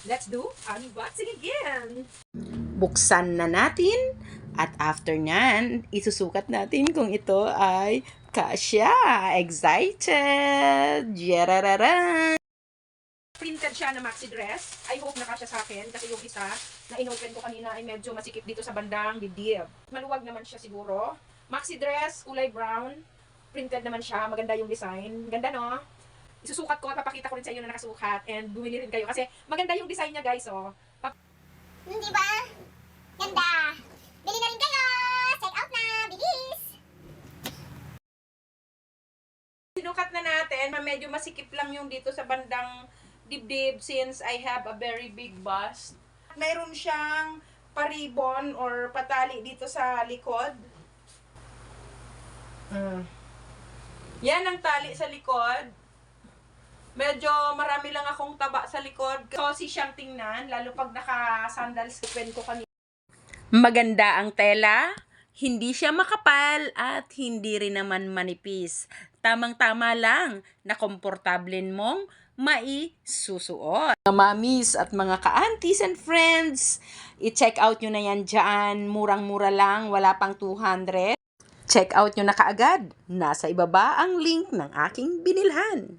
Let's do unboxing again! Buksan na natin at after nyan, isusukat natin kung ito ay kasya. Excited! Yarararan! Printed siya na maxi dress. I hope nakasya sa akin kasi yung isa na inopen ko kanina ay medyo masikip dito sa bandang dibdib. Maluwag naman siya siguro. Maxi dress, kulay brown. Printed naman siya. Maganda yung design. Ganda, no? Isusukat ko at papakita ko rin sa inyo na nakasukat and bumili rin kayo kasi maganda yung design niya, guys, oh. Di ba? Ganda! Bili na rin kayo! Check out na! Bilis! Sinukat na natin, medyo masikip lang yung dito sa bandang dibdib since I have a very big bust. Mayroon siyang paribon or patali dito sa likod. Yan ang tali sa likod. Medyo marami lang akong taba sa likod. Saucy siyang tingnan, lalo pag naka-sandals ko kanina. Maganda ang tela, hindi siya makapal at hindi rin naman manipis. Tamang-tama lang na komportable mong maisusuot. Mga mamis at mga ka-aunties and friends, i-check out nyo na yan dyan. Murang-mura lang, wala pang 200. Check out nyo na kaagad. Nasa ibaba ang link ng aking binilhan.